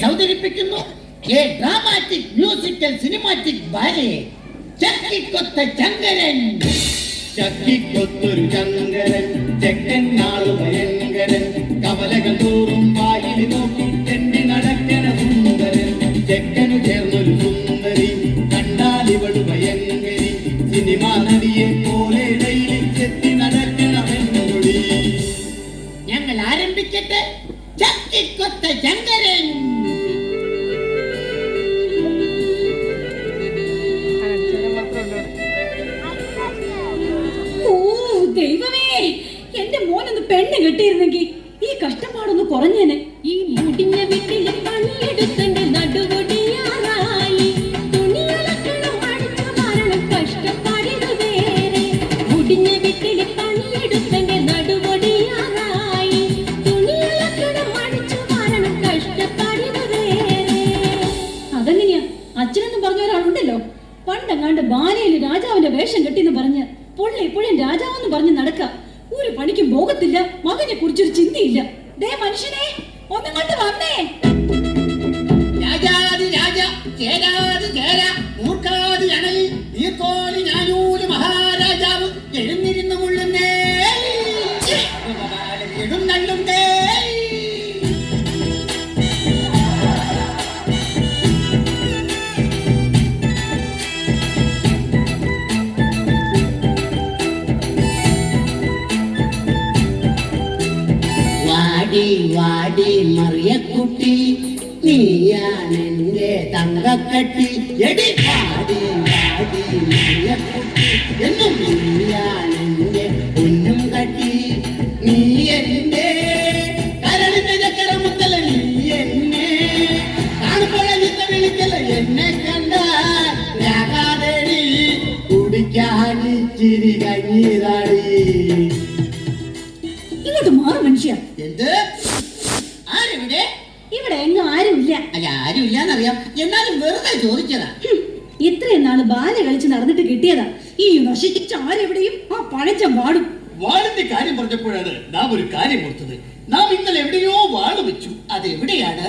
അവതരിപ്പിക്കുന്നു a dramatic musical cinematic ballet ചക്കിക്കൊത്ത ചങ്കരൻ. ചക്കിക്കൊത്തൊരു ചങ്കരൻ, ചെക്കൻ നാളു ഭയങ്കരൻ, കവലകൾ തോറും വായിൽ നോക്കി തെണ്ടി നടക്കണ സുന്ദരൻ. ചെക്കനു ചേർന്നൊരു സുന്ദരി, കണ്ടാലിവളു ഭയങ്കരി, സിനിമാ നടിയെ പോലെ ഡെയിലി ചെത്തി നടക്കണ പെൺകുടി. ഞങ്ങൾ ആരംഭിക്കട്ടെ. ചക്കിക്കൊത്ത ചങ്കരൻ. ദൈവമേ, എന്റെ മോനൊന്ന് പെണ്ണ് കെട്ടിയിരുന്നെങ്കിൽ ഈ കഷ്ടപ്പാടൊന്ന് കുറഞ്ഞേനെ. ഈ മുടിഞ്ഞ വീട്ടിലെ പണിയെടുത്തന്റെ നടുവൊടിയാറായി, തുണിയലക്കണം അടിച്ചു മാറണം കഷ്ടപ്പാടിനു വേറെ. മുടിഞ്ഞ വീട്ടിലെ പണിയെടുത്തന്റെ നടുവൊടിയാറായി, തുണിയലക്കണം അടിച്ചു മാറണം കഷ്ടപ്പാടിനു വേറെ. അതെങ്ങനെയാ? അച്ഛനെന്ന് പറഞ്ഞ ഒരാളുണ്ടല്ലോ, പണ്ടെങ്ങാണ്ട് ബാലയില് രാജാവിന്റെ വേഷം കെട്ടിന്ന് പറഞ്ഞ് പുള്ളി ഇപ്പോഴും രാജാവെന്ന് പറഞ്ഞ് നടക്ക. ഒരു പണിക്കും പോകത്തില്ല, മകനെ കുറിച്ചൊരു ചിന്തയില്ല. ദേ മനുഷ്യനെ, ഒന്നിങ്ങോട്ട് വന്നേ. രാജാതി രാജ, ചേരാതി ചേര, മൂർഖാതി അണലി, നീർക്കോലി ഞാനൂല് മഹാരാജാവ് എഴുന്നിരുന്നു കൊള്ളുന്നേ, എഴുന്നള്ളുന്നേ. വാടി വാടി മറിയക്കുട്ടി, നീയാണെന്റെ തങ്കക്കട്ടി. എടി വാടി വാടി മറിയക്കുട്ടി, എന്നും നീയാണെന്റെ പൊന്നും കട്ടി. നീ എന്റെ കരളിന്റെ ചക്കരമുത്തല, നീ എന്നെ കാണുമ്പോഴത്തെ വിളിക്കല. എന്നെ കണ്ട രാഗാദേടി കുടിക്കാനിച്ചിരി കഞ്ഞീതാടി. ഇങ്ങോട്ട് മാറും മനുഷ്യ. എന്ത്? ആരെവിടെ? ഇവിടെ എങ്ങും ആരുമില്ല. അല്ല, ആരുമില്ലാന്നറിയാം, എന്നാലും വെറുതെ ചോദിച്ചതാ. ഇത്രയും നാള് ബാല കളിച്ച് നടന്നിട്ട് കിട്ടിയതാ. ഈ നശിച്ച ആരെവിടെയും ആ പഴഞ്ചം വാടും. വാളിന്റെ കാര്യം പറഞ്ഞപ്പോഴാണ് നാം ഒരു കാര്യം ഓർത്തത്. നാം ഇന്നലെ എവിടെയോ വാള് വെച്ചു. അത് എവിടെയാണ്?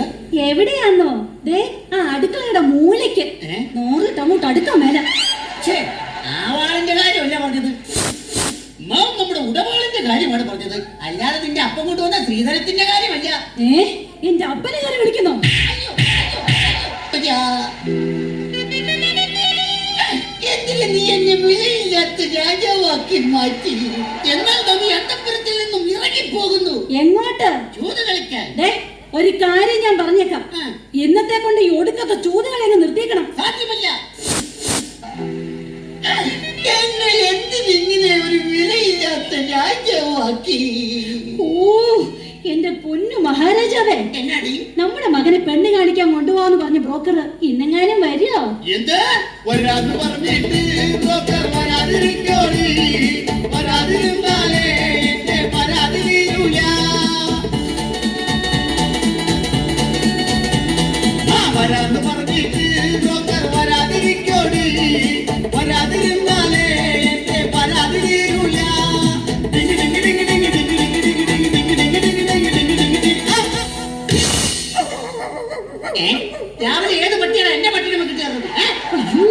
എവിടെയാന്നോ? ദേ ആ അടുക്കളയുടെ മൂലയ്ക്ക്. 100 അങ്ങോട്ട് അടുക്കാൻ മേല. ആ വാളിന്റെ കാര്യമല്ല പറഞ്ഞത്, നാം നമ്മുടെ ഉടവാളിന്റെ കാര്യമാണ് പറഞ്ഞത്. അല്ലാതെ നിന്റെ അപ്പം കൊണ്ടുവന്ന ശ്രീധരത്തിന്റെ കാര്യമല്ല. എന്റെ അപ്പനെ കാര്യം വിളിക്കുന്നോ? എന്തിന് നീ എന്നെ വിലയില്ലാത്ത രാജാവാക്കി മാറ്റി? എന്നാൽ നീ അന്തപുരത്തിൽ നിന്നും ഇറങ്ങിപ്പോകുന്നു. എങ്ങോട്ട്? ചൂത് കളിക്കാൻ. ഒരു കാര്യം ഞാൻ പറഞ്ഞേക്കാം, ഇന്നത്തെ കൊണ്ട് ഈ ഒടുക്കത്തെ ചൂതുകളെ നിർത്തിയേക്കണം. സാധ്യമല്ല. എന്നെ എന്തിനിങ്ങനെ ഒരു വിലയില്ലാത്ത രാജാവാക്കി? ഓ എന്റെ പൊന്നു മഹാരാജാവേ, എന്നാടി? നമ്മുടെ മകനെ പെണ്ണ് കാണിക്കാൻ കൊണ്ടുപോകാന്ന് പറഞ്ഞ ബ്രോക്കർ ഇന്നെങ്ങാനും വരിയോ? എന്ത് വരാന്ന് പറഞ്ഞിട്ട് ബ്രോക്കർ വരാതിരിക്കോടി, വരാതിരുന്നാലേ എന്റെ പരാതി തീരൂല. വരാന്ന് പറഞ്ഞിട്ട് ബ്രോക്കർ വരാതിരിക്കോടി, വരാതിരുന്നാലേ എന്റെ പരാതി തീരൂല. രാവിലെ ഏത് പട്ടിയാണ് എന്റെ പട്ടിനെ കിട്ടുന്നത്? അയ്യോ,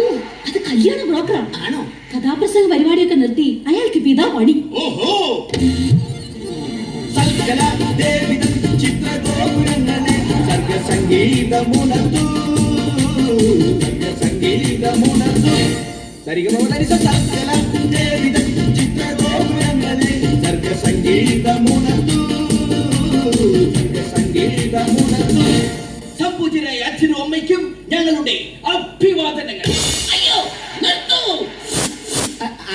അത് കല്യാണ ബ്രോക്കറാ. ആണോ? കഥാപ്രസംഗ പരിപാടിയൊക്കെ നിർത്തി അയാൾക്ക് ഇപ്പൊ ഇതാ പണി. ഓഹോ, ചിത്രഗോപുരങ്ങളെ സർഗസംഗീതമുണർന്നു, സർഗസംഗീതമുണർന്നു. ചിത്രഗോപുരങ്ങളെ സർഗസംഗീതമുണർന്നു, സർഗസംഗീതമുണർന്നു. സംപൂജ്യരായ അച്ഛനും അമ്മയ്ക്കും ഞങ്ങളുടെ അഭിവാദനങ്ങൾ. അയ്യോ നിർത്തൂ.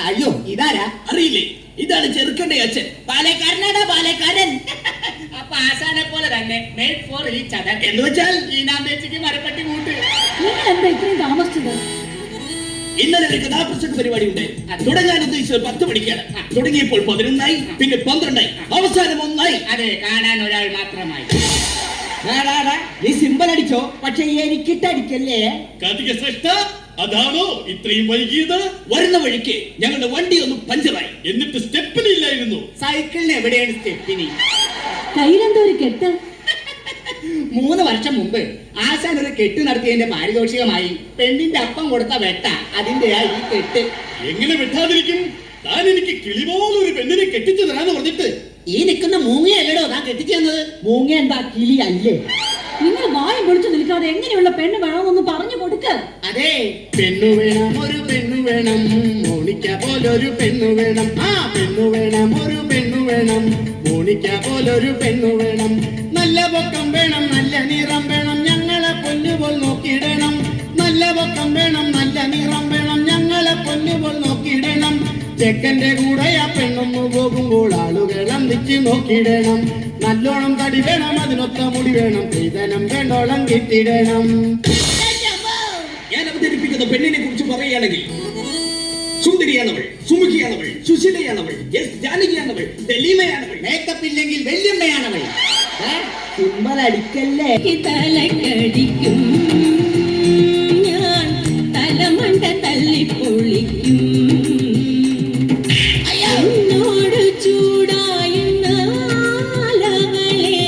അയ്യോ, ഇതാരാ? അറിയില്ലേ? ഇതാണ് ചെറുക്കന്റെ അച്ഛൻ. പാലക്കാരനാടാ, പാലക്കാരൻ. അപ്പൊ ആശാനെ പോലെ തന്നെ മേഡ് ഫോർ ഈച്ച് അതർ. എന്ന് വെച്ചാൽ ഈനാമ്പേച്ചിക്ക് മരപ്പട്ടി കൂട്ട്. നിങ്ങൾ എന്താ ഇത്രയും താമസിച്ചത്? ഇന്നലെ ഒരു കഥാപ്രസംഗ പരിപാടി ഉണ്ടായിരുന്നു. തുടങ്ങാൻ ഉദ്ദേശിച്ചത് 10 മണിക്കാണ്. തുടങ്ങിയപ്പോൾ 11 പിന്നെ 12 അവസാനം 1. അതെ, കാണാൻ ഒരാൾ മാത്രമായി. നീ സിമ്പൽ അടിച്ചോ, പക്ഷെ എനിക്കിട്ടടിക്കല്ലേ. കാർത്തിക ശ്രേഷ്ഠ, അതാണോ ഇത്രയും വൈകിയത്? വരുന്ന വഴിക്ക് ഞങ്ങളുടെ വണ്ടി ഒന്ന് പഞ്ചറായി, എന്നിട്ട് സ്റ്റെപ്പിനില്ലായിരുന്നു. സൈക്കിളിന് എവിടെയാണ് സ്റ്റെപ്പിനി? കയ്യിലെന്തോ ഒരു കെട്ട്. 3 വർഷം മുമ്പ് ആശാൻ ഒരു കെട്ട് നടത്തിയതിന്റെ പാരിതോഷികമായി പെണ്ണിന്റെ അപ്പം കൊടുത്ത വെട്ട അതിന്റെയാ ഈ കെട്ട്. എങ്ങനെ വെട്ടാതിരിക്കും? താൻ എനിക്ക് കിളി പോലെ ഒരു പെണ്ണിനെ കെട്ടിച്ചു തരാന്ന് പറഞ്ഞിട്ട് ഈ നിൽക്കുന്ന മൂങ്ങയല്ലടോ താൻ കെട്ടിച്ചു തന്നത്. മൂങ്ങ എന്താ കിളി അല്ലേ? നിങ്ങൾ വായും പൊളിച്ചു നിൽക്കാതെ എങ്ങനെയുള്ള പെണ്ണ് വേണമെന്നൊന്ന് പറഞ്ഞു കൊടുക്ക. അതെ, പെണ്ണു വേണം, ഒരു പെണ്ണു വേണം, മോണിക്ക പോലൊരു പെണ്ണു വേണം. ആ പെണ്ണു വേണം, ഒരു പെണ്ണു വേണം, മോണിക്ക പോലൊരു പെണ്ണു വേണം. നല്ല പൊക്കം വേണം, നല്ല നിറം വേണം, ഞങ്ങളെ പൊന്നുപോൽ നോക്കിയിടണം. നല്ല പൊക്കം വേണം, നല്ല നിറം വേണം, ഞങ്ങളെ പൊന്നുപോൽ നോക്കിയിടണം. ചെക്കന്റെ കൂടെ ആ പെണ്ണൊന്നു പോകുമ്പോൾ ആളുകൾ അന്തിച്ച് നോക്കിയിടണം. നല്ലോണം തടി വേണം, അതിനൊത്ത മുടി വേണം, സ്ത്രീധനം വേണ്ടോളം കിട്ടിയിടണം. ഞാൻ അവതരിപ്പിക്കുന്ന പെണ്ണിനെ കുറിച്ച് പറയുകയാണെങ്കിൽ സുന്ദരിയാണവൾ, സുമുഖിയാണവൾ, സുശീലയാണവൾ, ജാനകിയാണവൾ, ദലീമയാണവൾ, മേക്കപ്പ് ഇല്ലെങ്കിൽ വല്യമ്മയാണവൾ. സിമ്പൽ അടിക്കല്ലേ? തലക്കടിക്കും ഞാൻ തലമണ്ട തല്ലിപ്പൊളിക്കും. എന്നോട് ചൂടായെന്നാലവളെ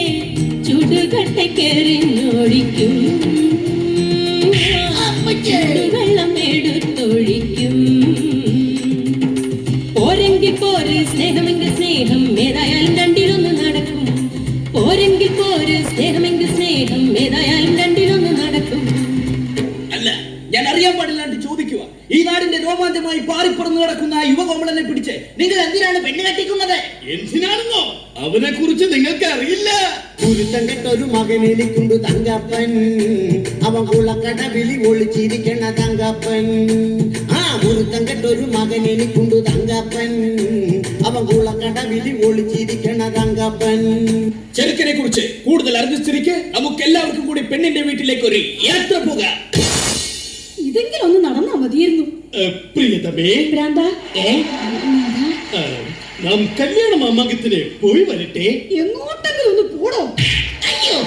ചുടുകട്ടക്കെറിഞ്ഞൊഴിക്കും. വെള്ളം എടുത്തൊഴിക്കും. പോരെങ്കിൽ പോര്, സ്നേഹമെങ്കിൽ സ്നേഹം, ഏതായാലും രണ്ടിലൊന്ന് നടക്കും. പോരെങ്കിൽ പോര്, സ്നേഹമെങ്കിൽ സ്നേഹം, ഏതായാലും രണ്ടിലൊന്ന് നടക്കും. അല്ല, ഞാൻ അറിയാൻ പാടില്ലാണ്ട് ചോദിക്കുക. ഈ നാടിന്റെ രോമാഞ്ചമായി പാറിപ്പറന്നു നടക്കുന്ന ആ യുവകോമളനെ പിടിച്ച് നിങ്ങൾ എന്തിനാണ് പെണ്ണ് കെട്ടിക്കുന്നത്? എന്തിനാണെന്നോ അവനെ കുറിച്ച് നിങ്ങൾക്ക് അറിയില്ല. കുരുത്തം കെട്ടൊരു മകനെനിക്കുണ്ട് തങ്കപ്പൻ, അവൻ കുളക്കടവിളി ഒളിച്ചിരിക്കണ തങ്കപ്പൻ. ആ കുരുത്തം കെട്ടൊരു മകനെനിക്കുണ്ട് തങ്കപ്പൻ, അവൻ കുളക്കടവിളി ഒളിച്ചിരിക്കണ തങ്കപ്പൻ. ചെറുക്കനെ കുറിച്ച് കൂടുതൽ അറിഞ്ഞ സ്ഥിതിക്ക് നമുക്ക് എല്ലാവർക്കും കൂടി പെണ്ണിന്റെ വീട്ടിലേക്ക് ഒരു യാത്ര പോകാം. ഇതെങ്കിലും ഒന്ന് നടന്നാ മതിയായിരുന്നു. പ്രിയതമേ, ഭ്രാന്ത, നാം കല്യാണ മാമാങ്കത്തിന് പോയി വരട്ടെ. എങ്ങോട്ടെങ്കിലും ഒന്ന് പോടോ. അയ്യോ,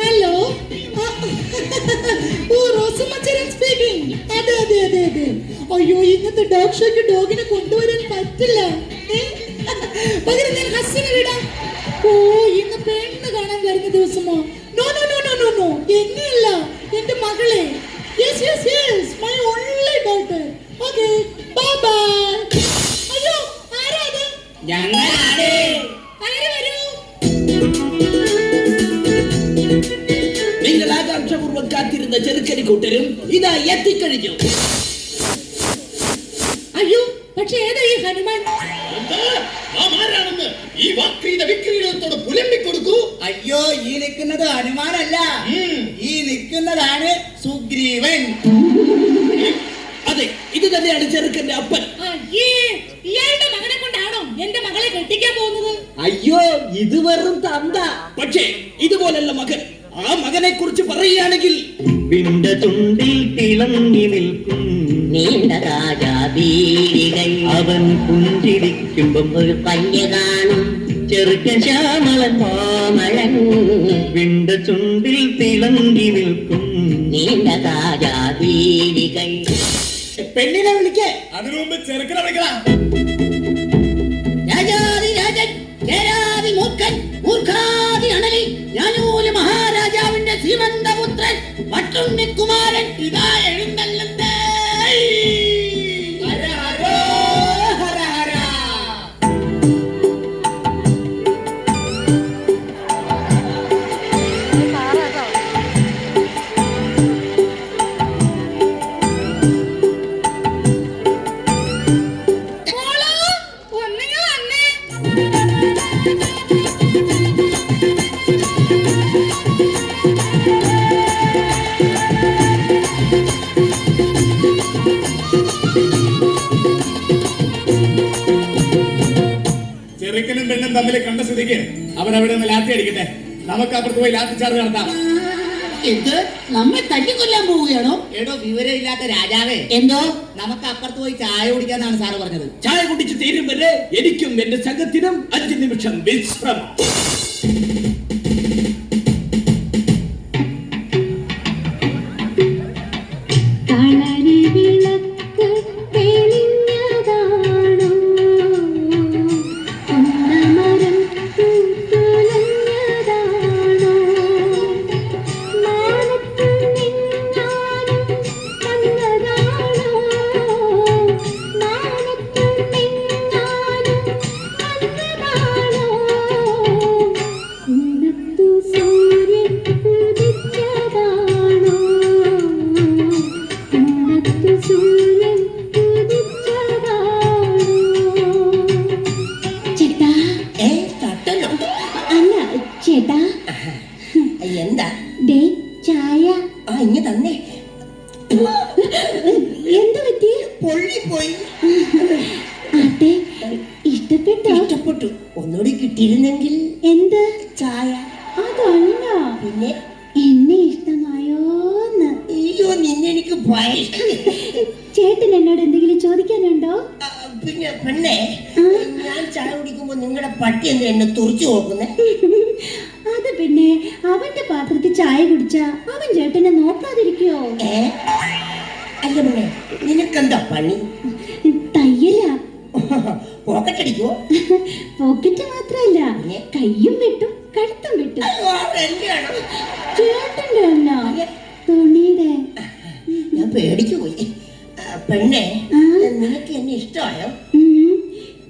ഹലോ, ഓ റോസമ്മച്ചൻ സ്പീക്കിംഗ്. അതെ അതെ അതെ അതെ. അയ്യോ, ഇന്നത്തെ ഡോഗ് ഷോയ്ക്ക് ഡോഗിനെ കൊണ്ടുവരാൻ പറ്റില്ല. പകരം ഞാൻ ഹസ്സിനെ വിടാം. ഓ, ഇന്ന് പെണ്ണ് കാണാൻ വരുന്ന ദിവസമോ? No no no no no no, എന്നെയല്ല, എന്റെ മകളെ. Yes yes yes, my only daughter. Okay, bye bye. അയ്യോ, ആരാ അത്? ഞങ്ങളാണ്. കയറി വരൂ. നിങ്ങൾ ആകാംക്ഷപൂർവ്വം കാത്തിരുന്ന ചെറുക്കനെ കൂട്ടരും ഇതാ എത്തിക്കഴിഞ്ഞു. അയ്യോ, പക്ഷെ ഏതാ ഈ ഹനുമാൻ? എന്താ? നാം ആരാണെന്ന് ഈ വക്രീത വിക്രീതത്തോട് പുലമ്പിക്കൊടുക്കൂ. അയ്യോ, ഈ നിൽക്കുന്നത് ഹനുമാനല്ല, ഈ നിൽക്കുന്നതാണ് സുഗ്രീവൻ. അതെ, ഇത് തന്നെയാണ് ചെറുക്കന്റെ അപ്പൻ. അയ്യേ, ഇയാളുടെ മകനെ കൊണ്ടാണോ എന്റെ മകളെ കെട്ടിക്കാൻ പോകുന്നത്? അയ്യോ, ഇത് വെറും തന്ത. പക്ഷേ ഇതുപോലുള്ള മകൻ, ആ മകനെ കുറിച്ച് പറയുകയാണെങ്കിൽ വിണ്ട ചുണ്ടിൽ തിളങ്ങി നിൽക്കും നീണ്ട രാജാബീരികൾ അവൻ പുഞ്ചിരിക്കുമ്പം ഒരു പഞ്ഞ കാണും ചെറുക്കൻ ശ്യാമളൻ കോമളൻ വിണ്ട ചുണ്ടിൽ തിളങ്ങി നിൽക്കും നീണ്ട രാജാബീരികൾ. പെണ്ണിനെ വിളിക്കേ. അതിനു മുമ്പ് ചെറുക്കനെ വിളിക്കണം. രാജാതി രാജൻ, ജയാതി മൂർഖൻ, മൂർഖാതി അണലി, ഞാനൂല് മഹാരാജാവിന്റെ സീമന്തപുത്രൻ പട്ടുണ്ണിക്കുമാരൻ ഇതാ എഴുന്നള്ളുന്നേ. ഹര ഹരോ, ഹര ഹര. ചെറുക്കനും പെണ്ണും തമ്മിൽ കണ്ട സ്ഥിതിക്ക് അവൻ അവിടെ നിന്ന് ലാത്തി അടിക്കട്ടെ. നമുക്ക് അപ്പുറത്ത് പോയി ലാത്തി ചാർജ് നടത്താം. ഇത് നമ്മെ തട്ടിക്കൊല്ലാൻ പോവുകയാണോ? എടോ, വിവരമില്ലാത്ത രാജാവേ, എന്തോ നമുക്ക് അപ്പുറത്ത് പോയി ചായ കുടിക്കാന്നാണ് സാറ് പറഞ്ഞത്. ചായ കുടിച്ച് തീരും വരെ എനിക്കും എന്റെ സംഘത്തിനും 5 നിമിഷം വിശ്രമം. എന്താ ദേ ചായ. ആ ഇങ്ങ തന്നെ. എന്ത് പറ്റി? പൊള്ളിപ്പോയി. അതെ, ഇഷ്ടപ്പെട്ടോ? ഇഷ്ടപ്പെട്ടു. ഒന്നുകൂടി കിട്ടിയിരുന്നെങ്കിൽ. എന്ത്? ചായ. അതല്ല, പിന്നെ എന്നെ ഇഷ്ടമായോന്ന്. അയ്യോ നിന്നെ എനിക്ക് ഭയങ്കര. ചേട്ടൻ എന്നോട് എന്തെങ്കിലും ചോദിക്കാനുണ്ടോ? പിന്നെ പെണ്ണെ, ഞാൻ ചായ കുടിക്കുമ്പോ നിങ്ങളുടെ പട്ടി എന്താ എന്നെ തുറച്ചു നോക്കുന്നേ? അത് പിന്നെ അവന്റെ പാത്രത്തിൽ ചായ കുടിച്ച അവൻ ചേട്ടനെ നോക്കാതിരിക്കോ? അല്ല പെണ്ണെ, നിനക്കെന്താ പണി? തയ്യലാ. പോക്കറ്റ് അടിക്കോ? പോക്കറ്റ് മാത്രല്ല, കയ്യും വെട്ടും കഴുത്തും വെട്ടും. ചേട്ടന്റെ അല്ല, തുണിയുടെ. ഞാൻ പേടിച്ചു പോയി. പെണ്ണെ, നിനക്ക് എന്നെ ഇഷ്ടമായോ?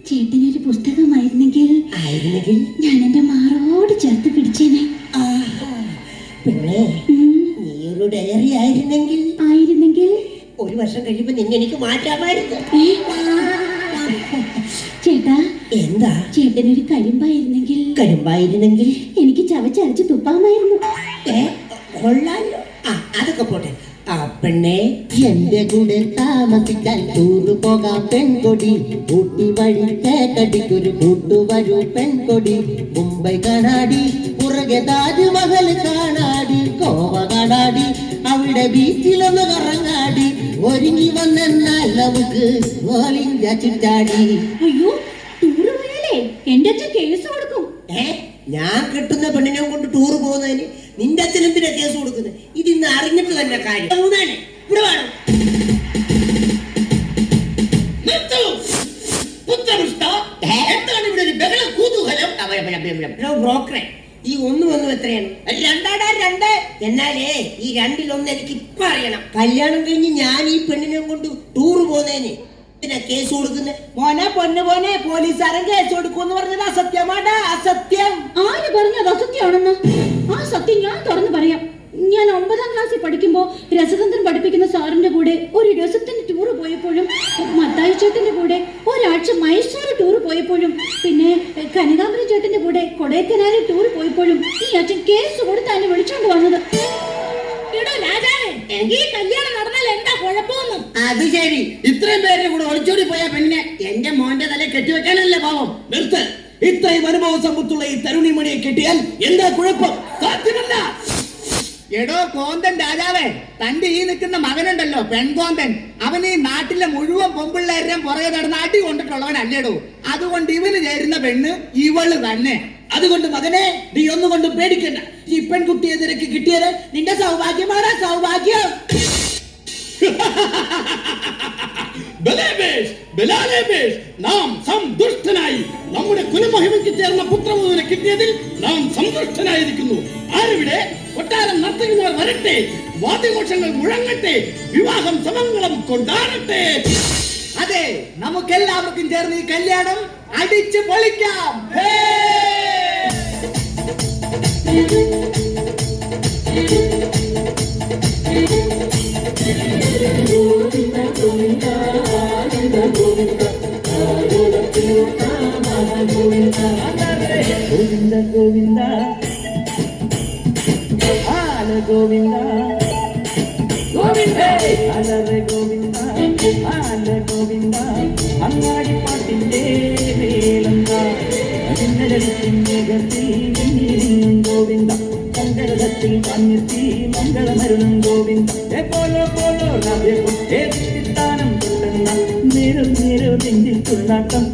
ചേട്ടനൊരു പുസ്തകമായിരുന്നെങ്കിൽ ആയിരുന്നെങ്കിൽ ഞാൻ എന്റെ മാറോട് ചേർത്ത് പിടിച്ചേനെ. പെണ്ണെ, നീ ഒരു ഡയറി ആയിരുന്നെങ്കിൽ ഒരു വർഷം കഴിയുമ്പോ നിന്നെ എനിക്ക് മാറ്റാമായിരുന്നു. ചേട്ടാ, എന്താ? ചേട്ടനൊരു കരിമ്പായിരുന്നെങ്കിൽ എനിക്ക് ചവച്ചരച്ച് തുപ്പാമായിരുന്നു. കൊള്ളാലോ. അതൊക്കെ പോട്ടെ. പെണ്ണെ, എന്റെ കൂടെ താമസിക്കാൻ ടൂറ് പോകാം പെൺകൊടി. ഊട്ടി വഴി കേട്ടടിക്കൊരു കൂട്ടുവരൂ പെൺകൊടി. മുംബൈ കാണാടി, പുറകെ താജ്മഹൽ കാണാടി. ഗോവ കാണാടി, അവിടെ ബീച്ചിലൊന്ന് കറങ്ങാടി. ഒരുങ്ങി വന്നാൽ നമുക്ക് ഓൾ ഇന്ത്യ ചുറ്റാടി. അയ്യോ, ടൂറ് പോയാലേ എന്റെ അച്ഛൻ കേസ് കൊടുക്കും. ഞാൻ കെട്ടുന്ന പെണ്ണിനെ കൊണ്ട് ടൂറ് പോകുന്നതിന് നിന്റെ അച്ഛൻ എന്തിനാ കേസ് കൊടുക്കുന്നത്? ഇതിന്ന് അറിഞ്ഞിട്ട് തന്നെ കാര്യം. ഇവിടെ വേണം. എന്താണ് ഇവിടെ ഒരു ബഹള കൂതൂഹലം? ബ്രോക്കറെ, ഈ ഒന്നും എത്രയാണ്? 2 എന്നാലേ ഈ 2-1 എനിക്ക് ഇപ്പൊ അറിയണം. കല്യാണം കഴിഞ്ഞ് ഞാൻ ഈ പെണ്ണിനെ കൊണ്ട് ടൂറ് പോകുന്നതിന് കേസ് കൊടുക്കുന്നത്? മോനെ പൊന്നു പോനെ, പോലീസുകാരൻ കേസ് കൊടുക്കുമെന്ന് പറഞ്ഞത് അസത്യമാടാ, അസത്യം. ആര് പറഞ്ഞത് അസത്യമാണെന്ന്? ആ സത്യം ഞാൻ തുറന്നു പറയാം. ഞാൻ 9ാം ക്ലാസ്സിൽ പഠിക്കുമ്പോ രസതന്ത്രം പഠിപ്പിക്കുന്ന സാറിന്റെ കൂടെ ഒരു രസത്തിന്റെ ടൂറ് പോയപ്പോഴും, മത്തായി ചേട്ടന്റെ കൂടെ ഒരാഴ്ച മൈസൂർ ടൂർ പോയപ്പോഴും, പിന്നെ കനകാംബരം ചേട്ടന്റെ കൂടെ കൊടൈക്കനാലിൽ ടൂർ പോയപ്പോഴും ഈ അച്ഛൻ കേസ് കൊടുത്താണ് വിളിച്ചോണ്ട് വന്നത്. ഈ കല്യാണം നടന്നാൽ എന്താ കുഴപ്പമൊന്നും? അത് ശരി, ഇത്രയും പേരുടെ കൂടെ ഒളിച്ചോടി പോയ പെണ്ണിനെ എന്റെ മോന്റെ തല കെട്ടിവെക്കാനല്ലേ പാവം. നിർത്ത്. ഇത്രയും അനുഭവ സമ്പത്തുള്ള ഈ തരുണിമണിയെ കെട്ടിയാൽ എന്താ കുഴപ്പം? സാധ്യമല്ല. എടോ കോന്തൻ രാജാവേ, തന്റെ ഈ നിൽക്കുന്ന മകനുണ്ടല്ലോ പെൺകോന്തൻ, അവൻ ഈ നാട്ടിലെ മുഴുവൻ പൊമ്പിള്ളേരും പുറകെ നടന്ന് അടി കൊണ്ടിട്ടുള്ളവനല്ലേടോ. അതുകൊണ്ട് ഇവന് ചേരുന്ന പെണ്ണ് ഇവള് തന്നെ. അതുകൊണ്ട് മകനെ, നീ ഒന്നുകൊണ്ട് പേടിക്കണ്ട. ഈ പെൺകുട്ടിയെ നിനക്ക് കിട്ടിയത് നിന്റെ സൗഭാഗ്യമാണ്, സൗഭാഗ്യം. നാം സന്തുഷ്ടനായി. നമ്മുടെ കുലമഹിമയ്ക്ക് ചേർന്ന പുത്രമുതലെ കിട്ടിയതിൽ നാം സന്തുഷ്ടനായിരിക്കുന്നു. ആരിവിടെ? കൊട്ടാരം നർത്തകിമാർ വരട്ടെ, വാദ്യഘോഷങ്ങൾ മുഴങ്ങട്ടെ, വിവാഹം സമംഗളം കൊണ്ടാടട്ടെ. അതെ, നമുക്കെല്ലാവർക്കും ചേർന്ന് ഈ കല്യാണം അടിച്ചു പൊളിക്കാം. ഗോവിന്ദ ഗോവിന്ദ ആല ഗോവിന്ദ ഗോവിന്ദ അലറെ ഗോവിന്ദ ആല ഗോവിന്ദ. അങ്ങാടി പാട്ടിന്റെ വേളന്ത അതിന്റെ ഗോവിന്ദ. സങ്കടത്തിൽ വന്നെത്തി മംഗളമരുളും ഗോവിന്ദ. പോലോ പോലോ സ്ഥാനം കൊള്ളുന്ന നേരം നെഞ്ചിൽ തുള്ളാട്ടം